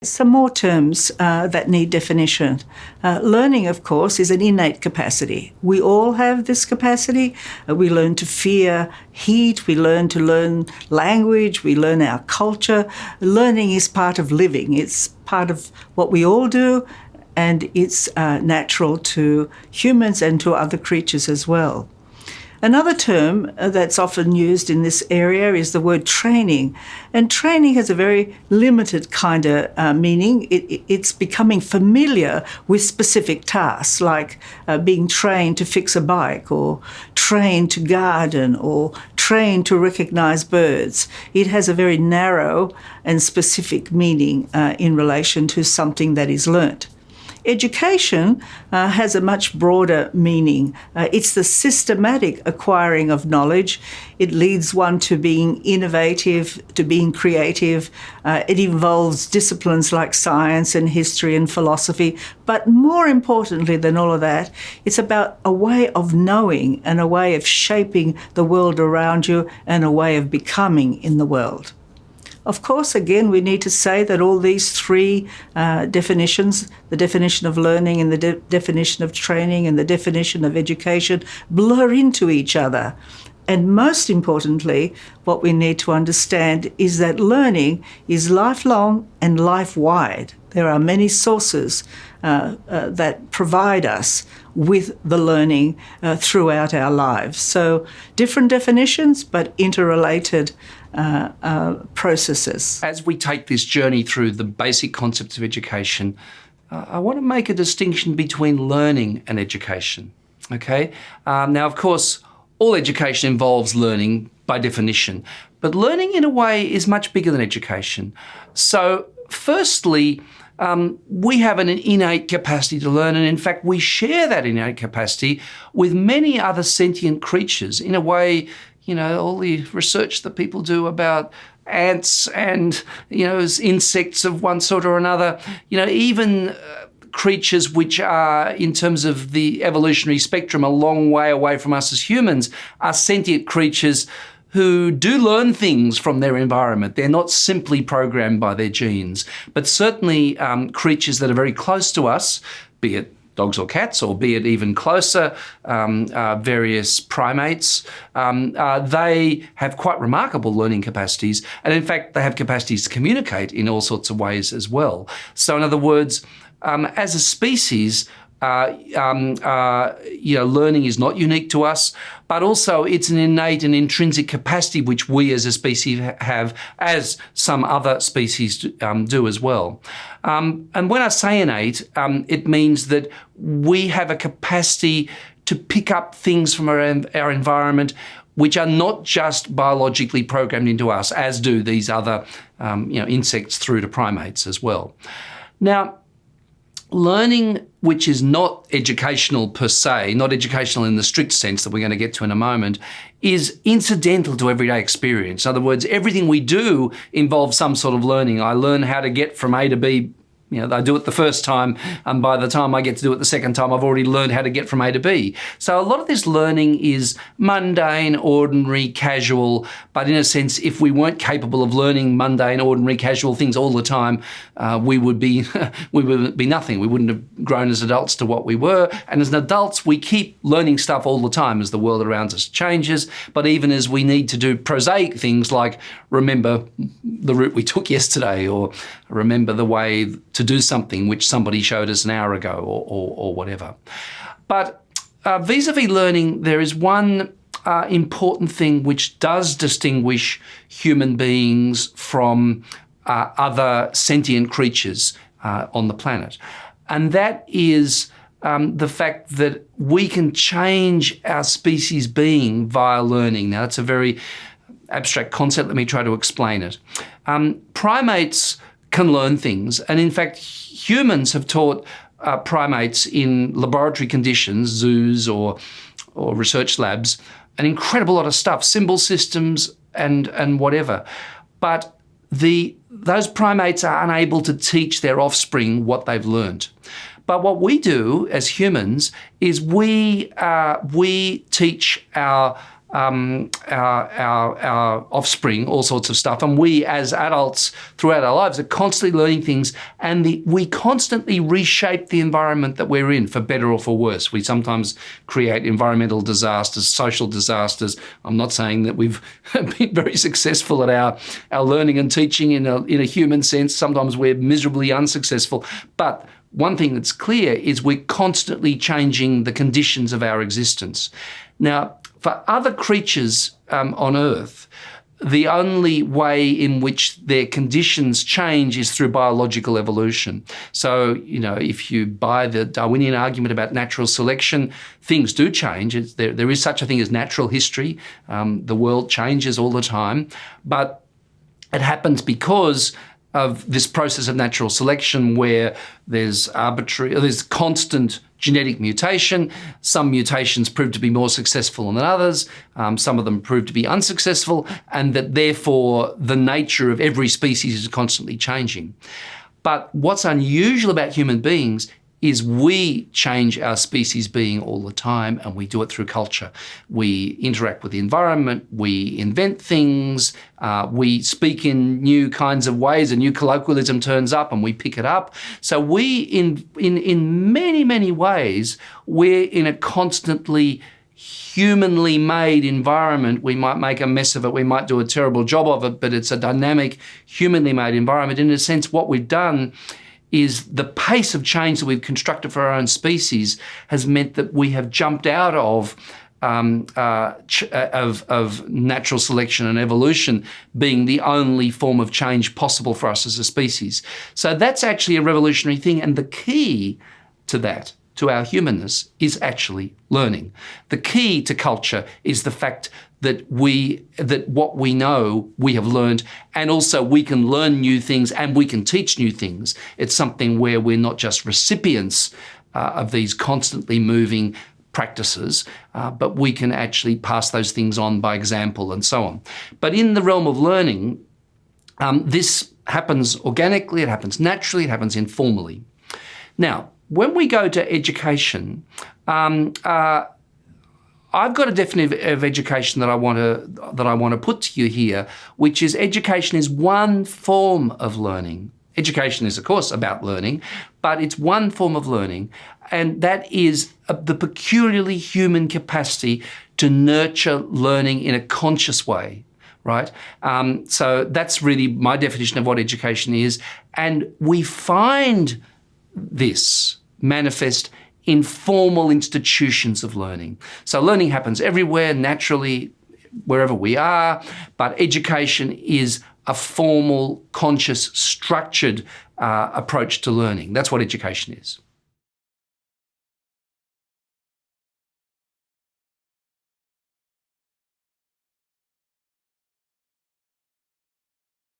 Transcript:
Some more terms that need definition. Learning, of course, is an innate capacity. We all have this capacity. We learn to fear heat. We learn language. We learn our culture. Learning is part of living. It's part of what we all do, and it's natural to humans and to other creatures as well. Another term that's often used in this area is the word training. And training has a very limited kind of meaning. It's becoming familiar with specific tasks, like being trained to fix a bike, or trained to garden, or trained to recognize birds. It has a very narrow and specific meaning in relation to something that is learnt. Education has a much broader meaning. It's the systematic acquiring of knowledge. It leads one to being innovative, to being creative. It involves disciplines like science and history and philosophy. But more importantly than all of that, it's about a way of knowing and a way of shaping the world around you and a way of becoming in the world. Of course, again, we need to say that all these three definitions, the definition of learning and the definition of training and the definition of education, blur into each other. And most importantly, what we need to understand is that learning is lifelong and life-wide. There are many sources that provide us with the learning throughout our lives. So different definitions, but interrelated processes. As we take this journey through the basic concepts of education, I want to make a distinction between learning and education. Okay? Now, of course, all education involves learning by definition, but learning in a way is much bigger than education. So, firstly, we have an innate capacity to learn, and in fact, we share that innate capacity with many other sentient creatures. In a way, all the research that people do about ants and, insects of one sort or another, even creatures which are, in terms of the evolutionary spectrum, a long way away from us as humans, are sentient creatures who do learn things from their environment. They're not simply programmed by their genes, but certainly creatures that are very close to us, be it dogs or cats, or be it even closer, various primates, they have quite remarkable learning capacities. And in fact, they have capacities to communicate in all sorts of ways as well. So in other words, as a species, learning is not unique to us, but also it's an innate and intrinsic capacity which we as a species have, as some other species do as well. And when I say innate, it means that we have a capacity to pick up things from our environment which are not just biologically programmed into us, as do these other insects through to primates as well. Now, learning which is not educational per se, not educational in the strict sense that we're going to get to in a moment, is incidental to everyday experience. In other words, everything we do involves some sort of learning. I learn how to get from A to B. I do it the first time, and by the time I get to do it the second time, I've already learned how to get from A to B. So a lot of this learning is mundane, ordinary, casual, but in a sense, if we weren't capable of learning mundane, ordinary, casual things all the time, we would be nothing. We wouldn't have grown as adults to what we were. And as adults, we keep learning stuff all the time as the world around us changes, but even as we need to do prosaic things like remember the route we took yesterday, or remember the way to do something which somebody showed us an hour ago, or whatever. But vis-a-vis learning, there is one important thing which does distinguish human beings from other sentient creatures on the planet. And that is the fact that we can change our species being via learning. Now, that's a very abstract concept. Let me try to explain it. Primates can learn things, and in fact, humans have taught primates in laboratory conditions, zoos or research labs, an incredible lot of stuff, symbol systems and whatever. But those primates are unable to teach their offspring what they've learned. But what we do as humans is we teach our our offspring all sorts of stuff. And we as adults throughout our lives are constantly learning things, and we constantly reshape the environment that we're in, for better or for worse. We sometimes create environmental disasters, social disasters. I'm not saying that we've been very successful at our learning and teaching in a human sense. Sometimes we're miserably unsuccessful. But one thing that's clear is we're constantly changing the conditions of our existence. Now, for other creatures on Earth, the only way in which their conditions change is through biological evolution. So, if you buy the Darwinian argument about natural selection, things do change. There is such a thing as natural history. The world changes all the time, but it happens because of this process of natural selection where there's constant genetic mutation. Some mutations prove to be more successful than others. Some of them prove to be unsuccessful, and that therefore the nature of every species is constantly changing. But what's unusual about human beings is we change our species being all the time, and we do it through culture. We interact with the environment, we invent things, we speak in new kinds of ways, a new colloquialism turns up and we pick it up. So we, in many, many ways, we're in a constantly humanly made environment. We might make a mess of it, we might do a terrible job of it, but it's a dynamic, humanly made environment. In a sense, what we've done is the pace of change that we've constructed for our own species has meant that we have jumped out of natural selection and evolution being the only form of change possible for us as a species. So that's actually a revolutionary thing, and the key to that, to our humanness, is actually learning. The key to culture is the fact that what we know we have learned, and also we can learn new things and we can teach new things. It's something where we're not just recipients of these constantly moving practices, but we can actually pass those things on by example and so on. But in the realm of learning, this happens organically, it happens naturally, it happens informally. Now, when we go to education, I've got a definition of education that I want to put to you here, which is education is one form of learning. Education is, of course, about learning, but it's one form of learning, and that is the peculiarly human capacity to nurture learning in a conscious way, right? So that's really my definition of what education is, and we find this manifest in formal institutions of learning. So learning happens everywhere, naturally, wherever we are, but education is a formal, conscious, structured approach to learning. That's what education is.